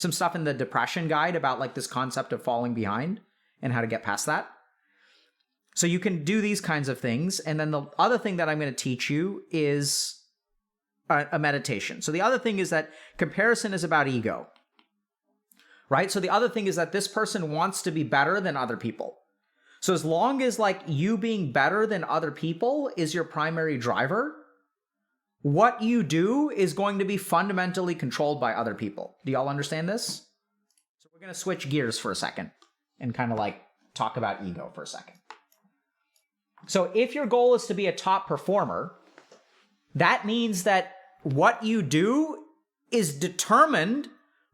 some stuff in the depression guide about like this concept of falling behind and how to get past that. So you can do these kinds of things. And then the other thing that I'm going to teach you is a meditation. So the other thing is that comparison is about ego, right? So the other thing is that this person wants to be better than other people. So as long as like you being better than other people is your primary driver, what you do is going to be fundamentally controlled by other people. Do y'all understand this? So we're going to switch gears for a second and kind of like talk about ego for a second. So if your goal is to be a top performer, that means that what you do is determined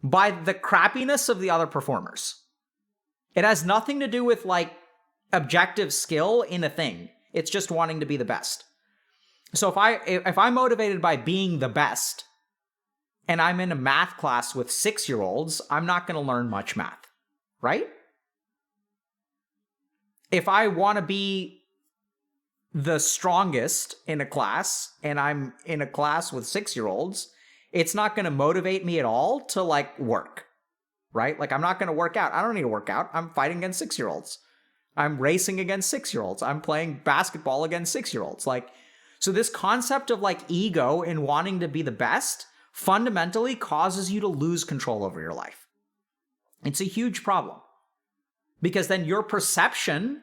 by the crappiness of the other performers. It has nothing to do with like objective skill in a thing. It's just wanting to be the best. So if I'm motivated by being the best and I'm in a math class with 6-year-olds, I'm not going to learn much math, right? If I want to be the strongest in a class and I'm in a class with 6-year-olds, it's not going to motivate me at all to like work, right? Like I'm not going to work out. I don't need to work out. I'm fighting against 6-year-olds. I'm racing against 6-year-olds. I'm playing basketball against 6-year-olds. Like, so this concept of like ego and wanting to be the best fundamentally causes you to lose control over your life. It's a huge problem because then your perception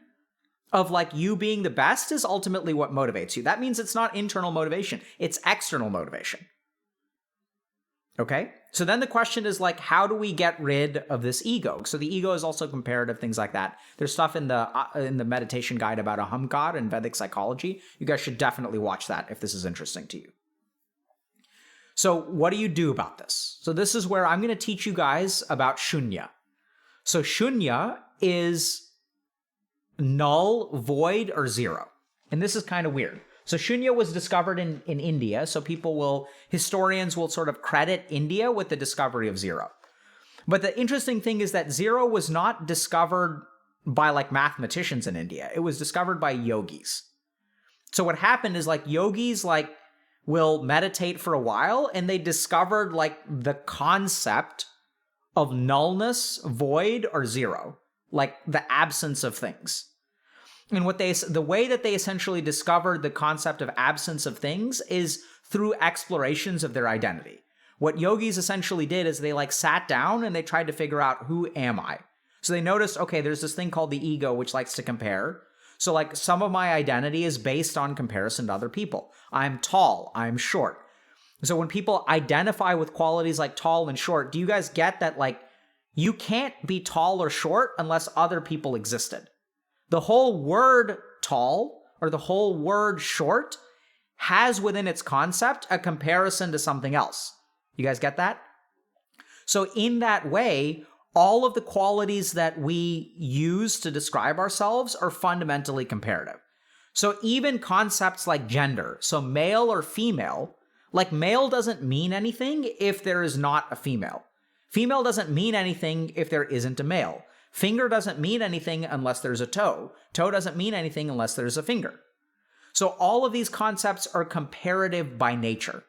of like you being the best is ultimately what motivates you. That means it's not internal motivation, it's external motivation. Okay? So then the question is like, how do we get rid of this ego? So the ego is also comparative, things like that. There's stuff in the meditation guide about ahamkar and Vedic psychology. You guys should definitely watch that if this is interesting to you. So what do you do about this? So this is where I'm going to teach you guys about Shoonya. So Shoonya is null, void, or zero. And this is kind of weird. So Shoonya was discovered in India. So historians will sort of credit India with the discovery of zero. But the interesting thing is that zero was not discovered by like mathematicians in India. It was discovered by yogis. So what happened is like yogis like will meditate for a while and they discovered like the concept of nullness, void, or zero, like the absence of things. And the way that they essentially discovered the concept of absence of things is through explorations of their identity. What yogis essentially did is they like sat down and they tried to figure out, who am I? So they noticed, okay, there's this thing called the ego, which likes to compare. So like some of my identity is based on comparison to other people. I'm tall, I'm short. So when people identify with qualities like tall and short, do you guys get that like you can't be tall or short unless other people existed? The whole word tall or the whole word short has within its concept a comparison to something else. You guys get that? So in that way, all of the qualities that we use to describe ourselves are fundamentally comparative. So even concepts like gender, so male or female, like male doesn't mean anything if there is not a female. Female doesn't mean anything if there isn't a male. Finger doesn't mean anything unless there's a toe. Toe doesn't mean anything unless there's a finger. So all of these concepts are comparative by nature.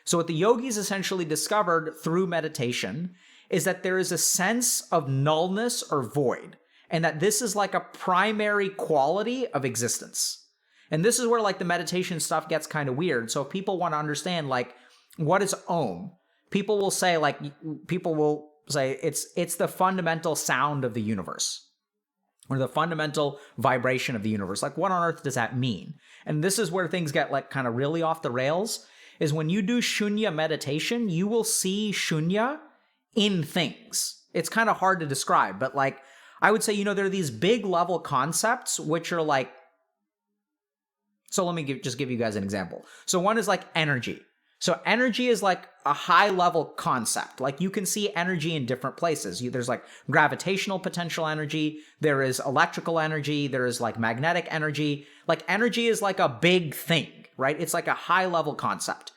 So what the yogis essentially discovered through meditation is that there is a sense of nullness or void, and that this is like a primary quality of existence. And this is where like the meditation stuff gets kind of weird. So if people want to understand like, what is Om? People will say it's the fundamental sound of the universe, or the fundamental vibration of the universe. Like, what on earth does that mean? And this is where things get like kind of really off the rails, is when you do Shoonya meditation, you will see Shoonya in things. It's kind of hard to describe, but like, I would say, there are these big level concepts, which are like, so let me just give you guys an example. So one is like energy. So energy is like a high level concept. Like you can see energy in different places. There's like gravitational potential energy. There is electrical energy. There is like magnetic energy. Like energy is like a big thing, right? It's like a high level concept.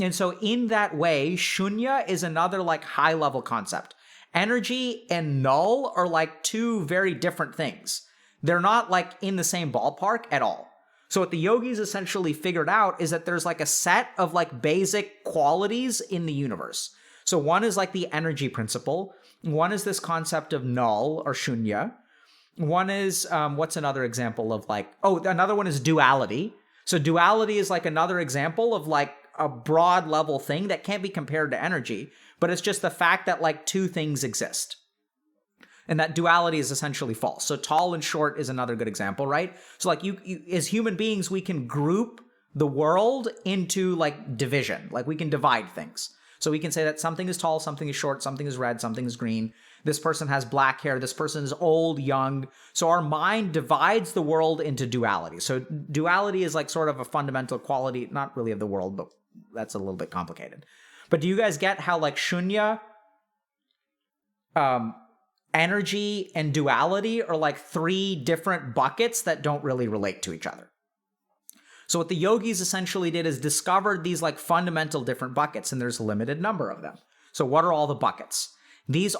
And so in that way, Shoonya is another like high level concept. Energy and null are like two very different things. They're not like in the same ballpark at all. So what the yogis essentially figured out is that there's like a set of like basic qualities in the universe. So one is like the energy principle. One is this concept of null or shunya. One is, what's another example of like, oh, another one is duality. So duality is like another example of like a broad level thing that can't be compared to energy, but it's just the fact that like two things exist. And that duality is essentially false. So tall and short is another good example, right? So like you as human beings, we can group the world into like division. Like we can divide things. So we can say that something is tall, something is short, something is red, something is green. This person has black hair, this person is old, young. So our mind divides the world into duality. So duality is like sort of a fundamental quality, not really of the world, but that's a little bit complicated. But do you guys get how like shunya, energy, and duality are like three different buckets that don't really relate to each other? So what the yogis essentially did is discovered these like fundamental different buckets, and there's a limited number of them. So what are all the buckets?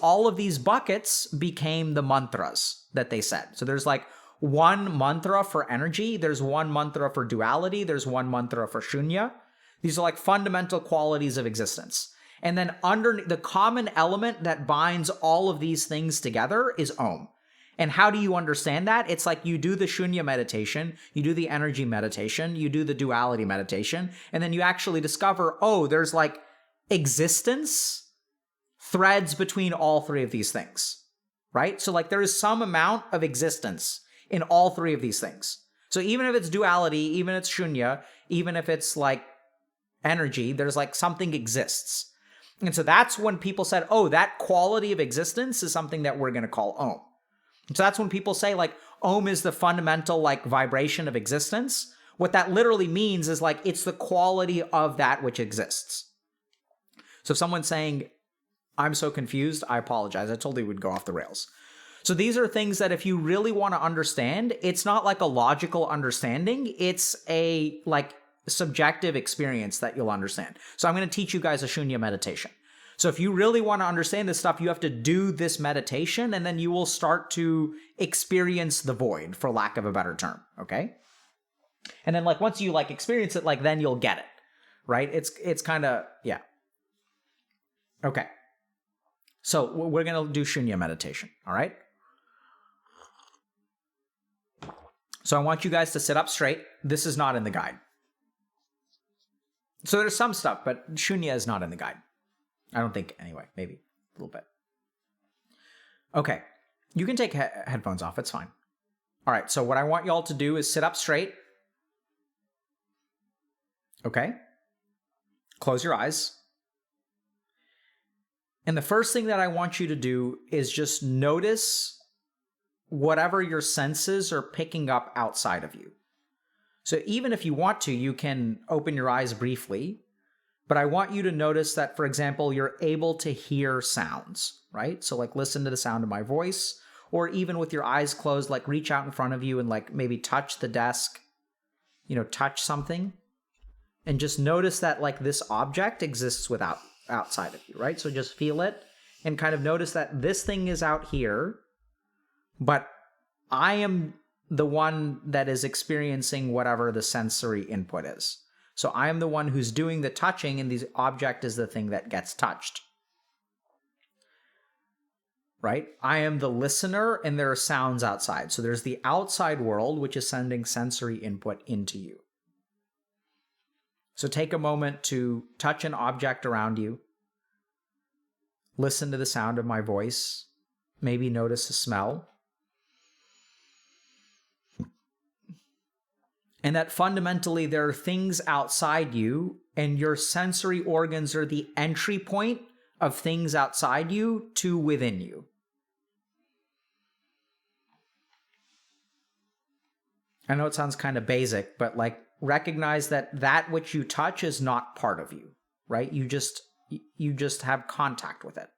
All of these buckets became the mantras that they said. So there's like one mantra for energy, there's one mantra for duality, there's one mantra for shunya. These are like fundamental qualities of existence. And then under the common element that binds all of these things together is Om. And how do you understand that? It's like you do the Shoonya meditation, you do the energy meditation, you do the duality meditation, and then you actually discover, oh, there's like existence threads between all three of these things, right? So like there is some amount of existence in all three of these things. So even if it's duality, even if it's Shoonya, even if it's like energy, there's like something exists. And so that's when people said, oh, that quality of existence is something that we're going to call Om. So that's when people say like Om is the fundamental like vibration of existence. What that literally means is like it's the quality of that which exists. So if someone's saying, I'm so confused, I apologize. I told you we'd go off the rails. So these are things that if you really want to understand, it's not like a logical understanding. It's a like subjective experience that you'll understand. So I'm going to teach you guys a Shoonya meditation. So if you really want to understand this stuff, you have to do this meditation, and then you will start to experience the void, for lack of a better term, okay? And then like once you like experience it, like then you'll get it, right? It's kind of, yeah. Okay. So we're going to do Shoonya meditation, all right? So I want you guys to sit up straight. This is not in the guide. So there's some stuff, but Shoonya is not in the guide. I don't think, anyway, maybe a little bit. Okay, you can take headphones off, it's fine. All right, so what I want y'all to do is sit up straight. Okay, close your eyes. And the first thing that I want you to do is just notice whatever your senses are picking up outside of you. So even if you want to, you can open your eyes briefly, but I want you to notice that, for example, you're able to hear sounds, right? So like listen to the sound of my voice, or even with your eyes closed, like reach out in front of you and like maybe touch the desk, touch something, and just notice that like this object exists outside of you, right? So just feel it and kind of notice that this thing is out here, but I am the one that is experiencing whatever the sensory input is. So I am the one who's doing the touching, and the object is the thing that gets touched. Right? I am the listener, and there are sounds outside. So there's the outside world, which is sending sensory input into you. So take a moment to touch an object around you. Listen to the sound of my voice. Maybe notice a smell. And that fundamentally there are things outside you, and your sensory organs are the entry point of things outside you to within you. I know it sounds kind of basic, but like recognize that which you touch is not part of you, right? You just have contact with it.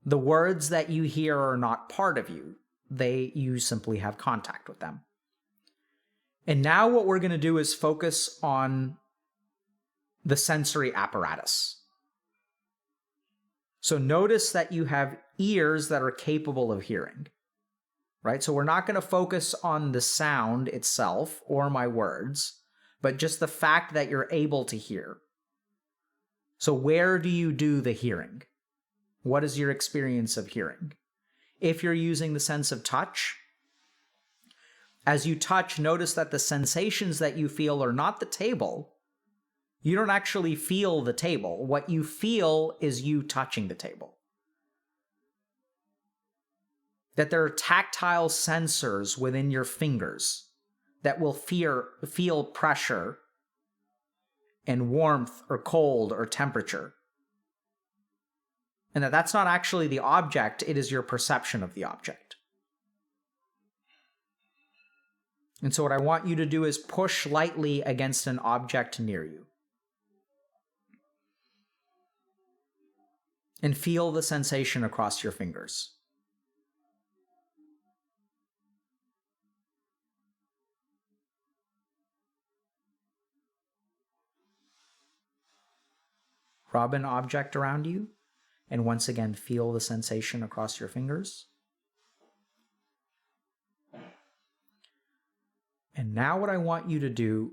The words that you hear are not part of you. You simply have contact with them. And now what we're going to do is focus on the sensory apparatus. So notice that you have ears that are capable of hearing, right? So we're not going to focus on the sound itself or my words, but just the fact that you're able to hear. So where do you do the hearing? What is your experience of hearing? If you're using the sense of touch, as you touch, notice that the sensations that you feel are not the table. You don't actually feel the table. What you feel is you touching the table. That there are tactile sensors within your fingers that will feel pressure and warmth or cold or temperature. And that's not actually the object, it is your perception of the object. And so what I want you to do is push lightly against an object near you. And feel the sensation across your fingers. Rub an object around you, and once again feel the sensation across your fingers. And now what I want you to do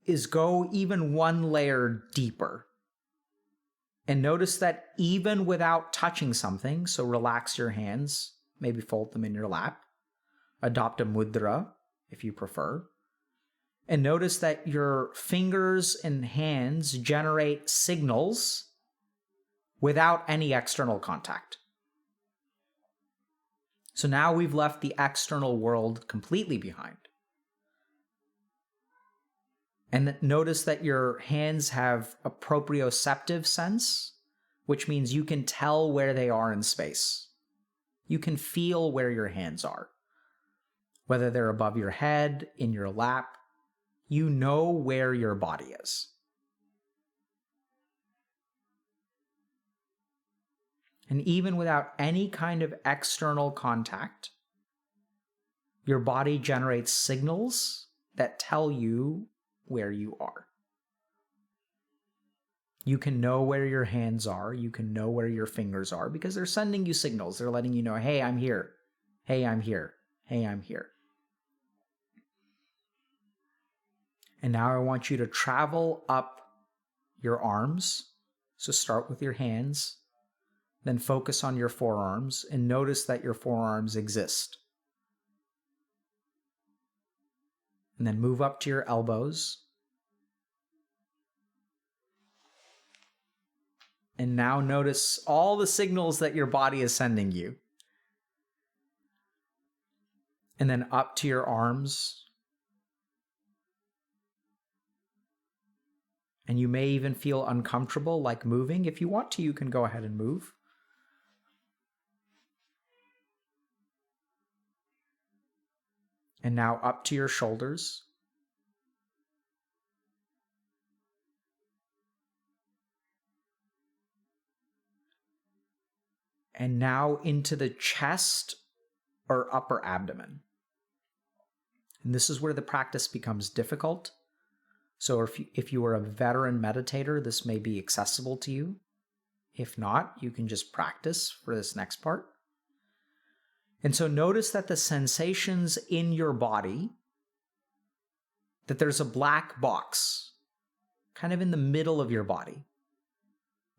is go even one layer deeper. And notice that even without touching something, so relax your hands, maybe fold them in your lap, adopt a mudra if you prefer, and notice that your fingers and hands generate signals without any external contact. So now we've left the external world completely behind. And notice that your hands have a proprioceptive sense, which means you can tell where they are in space. You can feel where your hands are. Whether they're above your head, in your lap, you know where your body is. And even without any kind of external contact, your body generates signals that tell you where you are. You can know where your hands are. You can know where your fingers are because they're sending you signals. They're letting you know, hey, I'm here. Hey, I'm here. Hey, I'm here. And now I want you to travel up your arms. So start with your hands, then focus on your forearms and notice that your forearms exist. And then move up to your elbows. And now notice all the signals that your body is sending you. And then up to your arms. And you may even feel uncomfortable, like moving. If you want to, you can go ahead and move. And now up to your shoulders. And now into the chest or upper abdomen. And this is where the practice becomes difficult. So if you are a veteran meditator, this may be accessible to you. If not, you can just practice for this next part. And so notice that the sensations in your body, that there's a black box kind of in the middle of your body,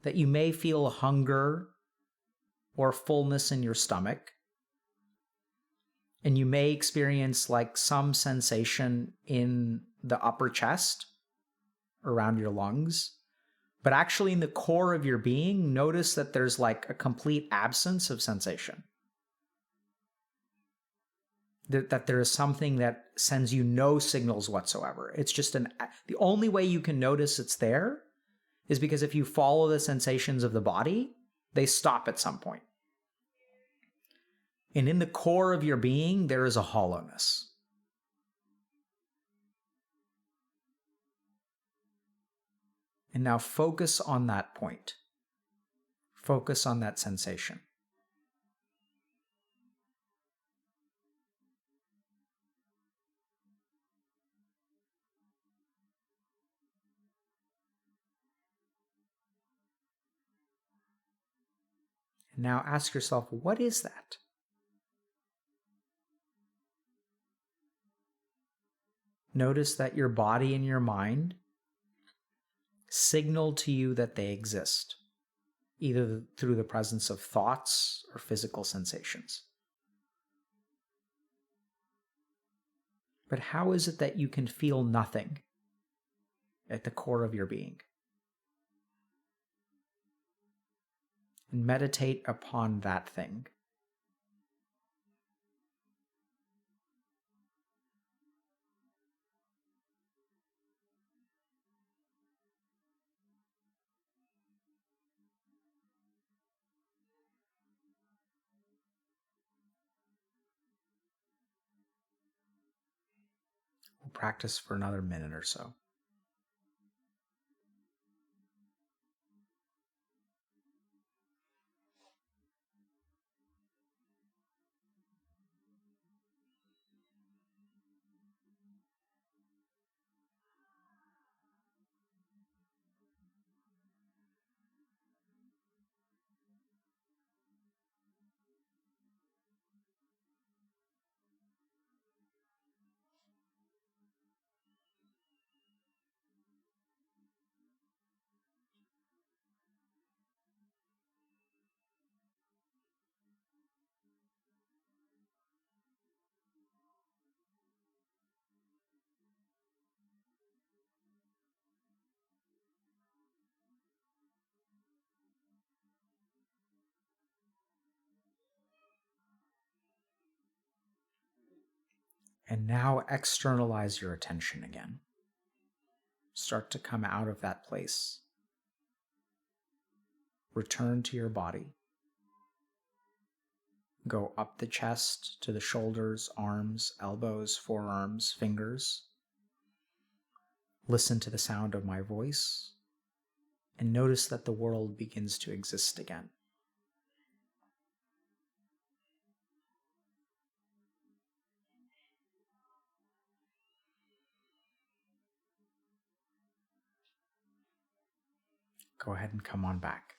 that you may feel hunger or fullness in your stomach. And you may experience like some sensation in the upper chest, around your lungs. But actually in the core of your being, notice that there's like a complete absence of sensation. That there is something that sends you no signals whatsoever. It's just the only way you can notice it's there is because if you follow the sensations of the body, they stop at some point. And in the core of your being, there is a hollowness. And now focus on that point. Focus on that sensation. And now ask yourself, what is that? Notice that your body and your mind signal to you that they exist, either through the presence of thoughts or physical sensations. But how is it that you can feel nothing at the core of your being? And meditate upon that thing. We'll practice for another minute or so. And now externalize your attention again. Start to come out of that place. Return to your body. Go up the chest to the shoulders, arms, elbows, forearms, fingers. Listen to the sound of my voice and notice that the world begins to exist again. Go ahead and come on back.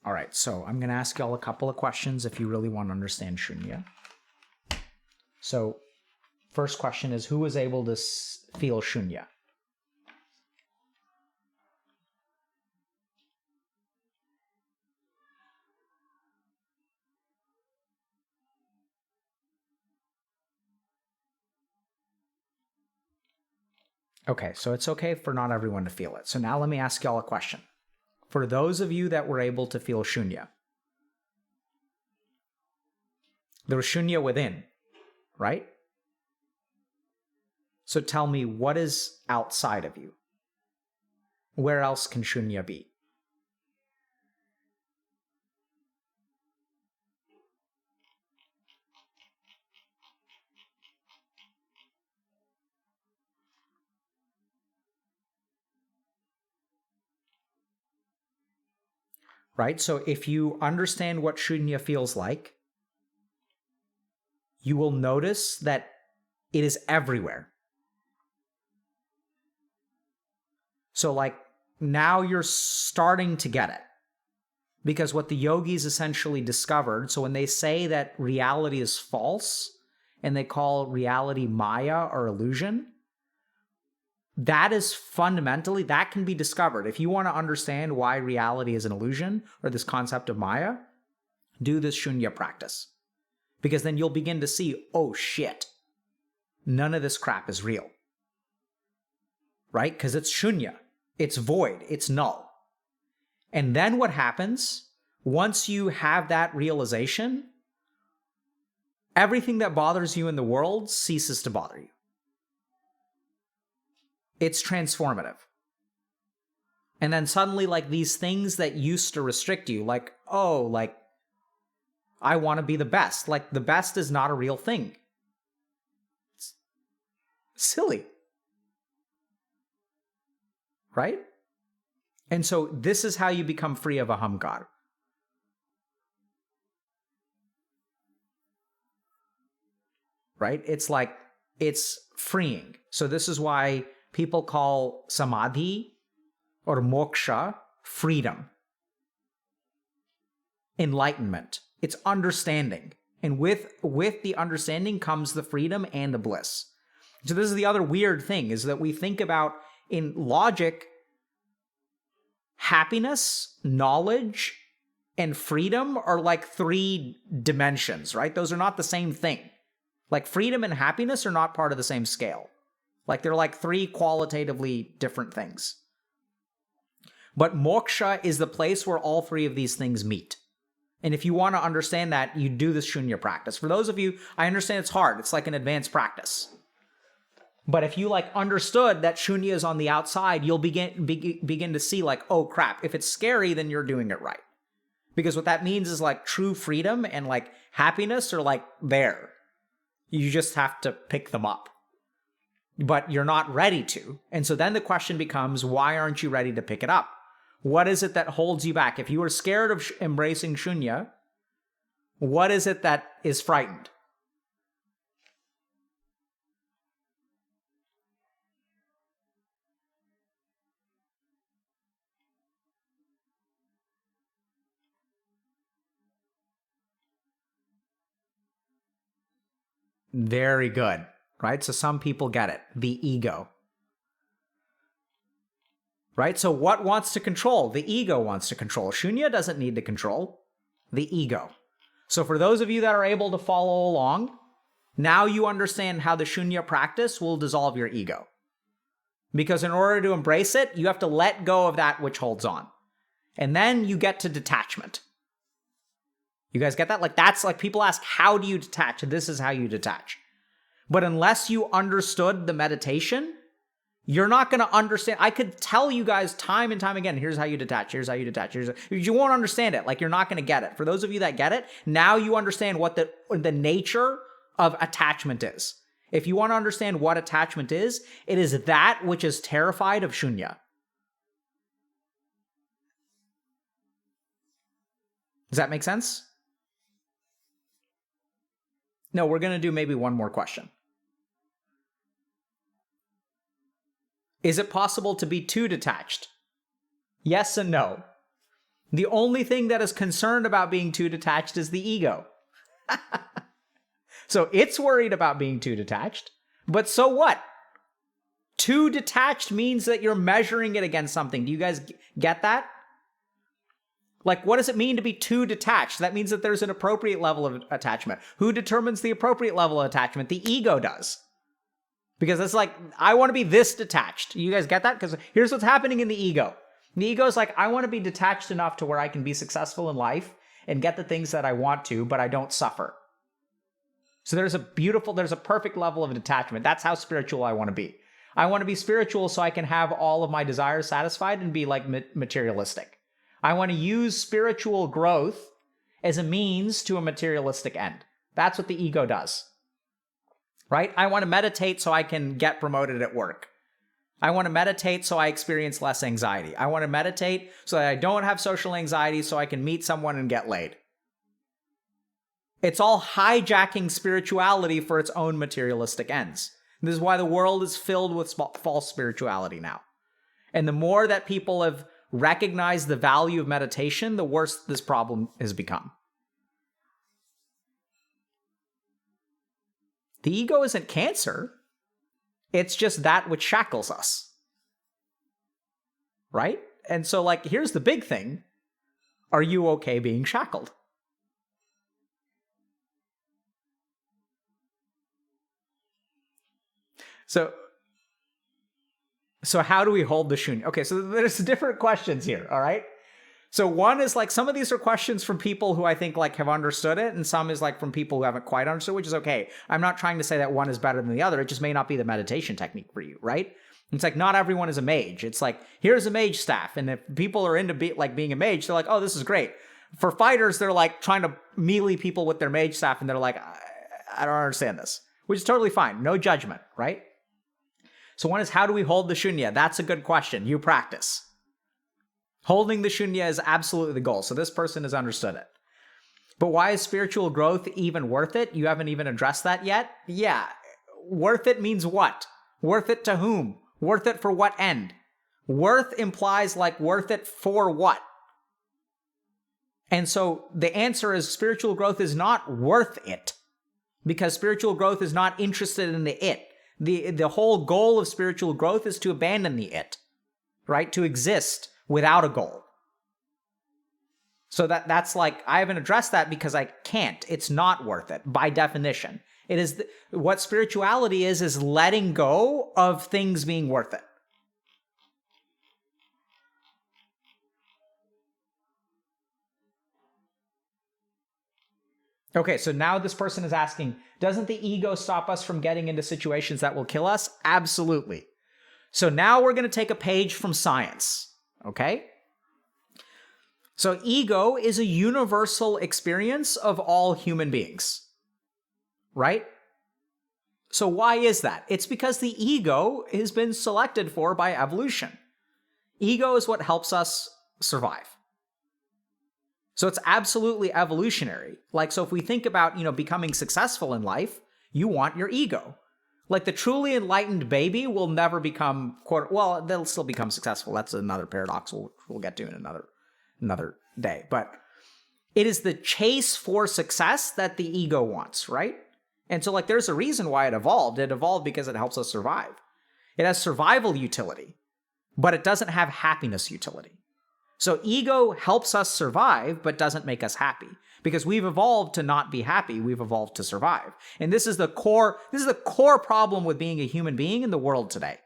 All right, so I'm going to ask y'all a couple of questions if you really want to understand Shoonya. So, first question is, who was able to feel Shoonya? Okay, so it's okay for not everyone to feel it. So now let me ask y'all a question. For those of you that were able to feel Shoonya, there was Shoonya within, right? So tell me, what is outside of you? Where else can Shoonya be? Right? So if you understand what Shoonya feels like, you will notice that it is everywhere. So like now you're starting to get it. Because what the yogis essentially discovered, so when they say that reality is false and they call reality Maya or illusion, that is fundamentally, that can be discovered. If you want to understand why reality is an illusion or this concept of Maya, do this Shoonya practice. Because then you'll begin to see, oh shit, none of this crap is real. Right? Because it's Shoonya. It's void. It's null. And then what happens, once you have that realization, everything that bothers you in the world ceases to bother you. It's transformative. And then suddenly, like, these things that used to restrict you, like, oh, like, I want to be the best. Like, the best is not a real thing. It's silly. Right? And so this is how you become free of ahamkar. Right? It's like, it's freeing. So this is why people call samadhi or moksha freedom, enlightenment. It's understanding. And with the understanding comes the freedom and the bliss. So this is the other weird thing, is that we think about, in logic, happiness, knowledge, and freedom are like 3 dimensions, right? Those are not the same thing. Like freedom and happiness are not part of the same scale. Like they're like 3 qualitatively different things. But moksha is the place where all 3 of these things meet. And if you want to understand that, you do this Shoonya practice. For those of you, I understand it's hard. It's like an advanced practice. But if you like understood that Shoonya is on the outside, you'll begin to see like, oh crap, if it's scary, then you're doing it right. Because what that means is like true freedom and like happiness are like there. You just have to pick them up. But you're not ready to. And so then the question becomes, why aren't you ready to pick it up? What is it that holds you back? If you are scared of embracing Shoonya, what is it that is frightened? Very good, right? So some people get it. The ego. Right? So what wants to control? The ego wants to control. Shoonya doesn't need to control. The ego. So for those of you that are able to follow along, now you understand how the Shoonya practice will dissolve your ego. Because in order to embrace it, you have to let go of that which holds on. And then you get to detachment. You guys get that? Like that's like people ask, how do you detach? This is how you detach. But unless you understood the meditation, you're not going to understand. I could tell you guys time and time again, here's how you detach, here's how you detach. You won't understand it. Like you're not going to get it. For those of you that get it, now you understand what the nature of attachment is. If you want to understand what attachment is, it is that which is terrified of Shoonya. Does that make sense? No, we're going to do maybe one more question. Is it possible to be too detached? Yes and no. The only thing that is concerned about being too detached is the ego. So it's worried about being too detached, but so what? Too detached means that you're measuring it against something. Do you guys get that? Like, what does it mean to be too detached? That means that there's an appropriate level of attachment. Who determines the appropriate level of attachment? The ego does. Because it's like, I want to be this detached. You guys get that? Because here's what's happening in the ego. The ego is like, I want to be detached enough to where I can be successful in life and get the things that I want to, but I don't suffer. So there's a perfect level of detachment. That's how spiritual I want to be. I want to be spiritual so I can have all of my desires satisfied and be like materialistic. I want to use spiritual growth as a means to a materialistic end. That's what the ego does. Right? I want to meditate so I can get promoted at work. I want to meditate so I experience less anxiety. I want to meditate so that I don't have social anxiety so I can meet someone and get laid. It's all hijacking spirituality for its own materialistic ends. This is why the world is filled with false spirituality now. And the more that people have recognized the value of meditation, the worse this problem has become. The ego isn't cancer. It's just that which shackles us. Right? And so, like, here's the big thing. Are you okay being shackled? So how do we hold the Shoonya? Okay, so there's different questions here, all right? So one is like, some of these are questions from people who I think like have understood it, and some is like from people who haven't quite understood, which is okay. I'm not trying to say that one is better than the other. It just may not be the meditation technique for you, right? It's like, not everyone is a mage. It's like, here's a mage staff. And if people are into being a mage, they're like, oh, this is great. For fighters, they're like trying to melee people with their mage staff, and they're like, I don't understand this, which is totally fine. No judgment, right? So one is, how do we hold the Shoonya? That's a good question. You practice. Holding the Shoonya is absolutely the goal. So this person has understood it. But why is spiritual growth even worth it? You haven't even addressed that yet? Yeah. Worth it means what? Worth it to whom? Worth it for what end? Worth implies like worth it for what? And so the answer is spiritual growth is not worth it, because spiritual growth is not interested in the it. The whole goal of spiritual growth is to abandon the it, right? To exist without a goal. So that's like, I haven't addressed that because I can't. It's not worth it by definition. It is what spirituality is letting go of things being worth it. Okay, so now this person is asking, doesn't the ego stop us from getting into situations that will kill us? Absolutely. So now we're going to take a page from science, okay? So ego is a universal experience of all human beings, right? So why is that? It's because the ego has been selected for by evolution. Ego is what helps us survive. So it's absolutely evolutionary. Like, so if we think about, becoming successful in life, you want your ego. Like the truly enlightened baby will never become, well, they'll still become successful. That's another paradox we'll get to in another day. But it is the chase for success that the ego wants, right? And so like there's a reason why it evolved. It evolved because it helps us survive. It has survival utility, but it doesn't have happiness utility. So ego helps us survive, but doesn't make us happy. Because we've evolved to not be happy, we've evolved to survive. And this is the core problem with being a human being in the world today.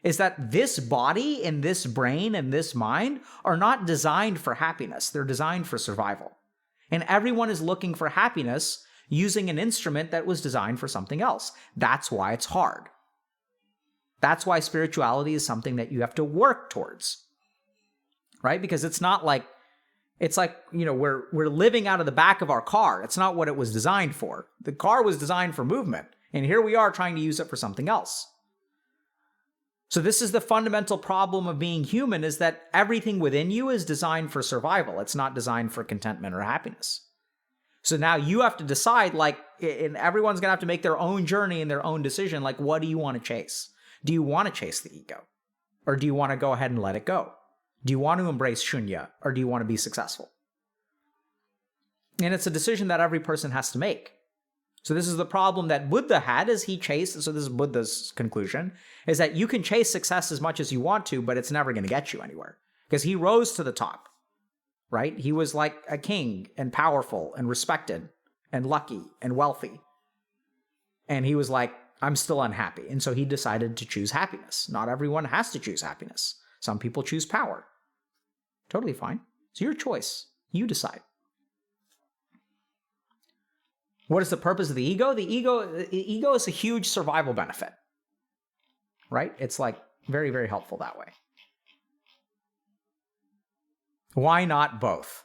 Is that this body and this brain and this mind are not designed for happiness. They're designed for survival. And everyone is looking for happiness using an instrument that was designed for something else. That's why it's hard. That's why spirituality is something that you have to work towards. Right? Because it's not like, it's like, we're living out of the back of our car. It's not what it was designed for. The car was designed for movement. And here we are trying to use it for something else. So this is the fundamental problem of being human, is that everything within you is designed for survival. It's not designed for contentment or happiness. So now you have to decide, and everyone's going to have to make their own journey and their own decision. Like, what do you want to chase? Do you want to chase the ego? Or do you want to go ahead and let it go? Do you want to embrace Shoonya, or do you want to be successful? And it's a decision that every person has to make. So this is the problem that Buddha had, is he chased, so this is Buddha's conclusion, is that you can chase success as much as you want to, but it's never going to get you anywhere. Because he rose to the top, right? He was like a king and powerful and respected and lucky and wealthy. And he was like, I'm still unhappy. And so he decided to choose happiness. Not everyone has to choose happiness. Some people choose power. Totally fine. It's your choice. You decide. What is the purpose of the ego? The ego is a huge survival benefit. Right? It's like very, very helpful that way. Why not both?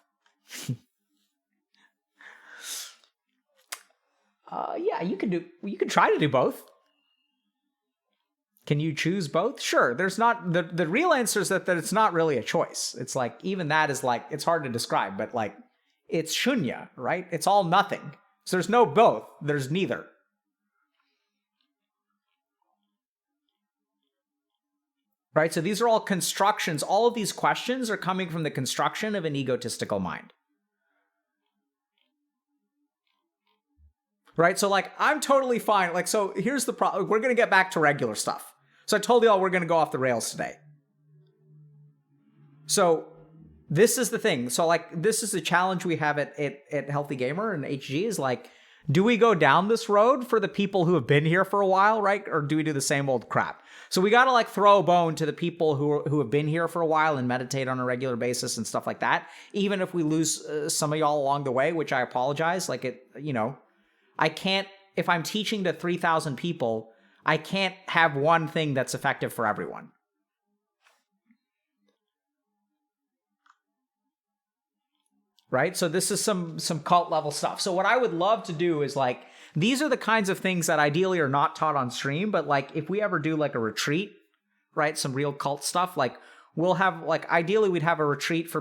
Yeah, you could try to do both. Can you choose both? Sure. There's not, the real answer is that it's not really a choice. It's like, even that is like, it's hard to describe, but like, it's shunya, right? It's all nothing. So there's no both. There's neither. Right? So these are all constructions. All of these questions are coming from the construction of an egotistical mind. Right? So like, I'm totally fine. Like, so here's the problem. We're going to get back to regular stuff. So I told y'all we're going to go off the rails today. So this is the thing. So like, this is the challenge we have at Healthy Gamer and HG, is like, do we go down this road for the people who have been here for a while, right? Or do we do the same old crap? So we got to like throw a bone to the people who have been here for a while and meditate on a regular basis and stuff like that. Even if we lose some of y'all along the way, which I apologize. Like I can't, if I'm teaching to 3,000 people, I can't have one thing that's effective for everyone. Right? So this is some cult level stuff. So what I would love to do is like, these are the kinds of things that ideally are not taught on stream, but like if we ever do like a retreat, right? Some real cult stuff, like we'll have like, ideally we'd have a retreat for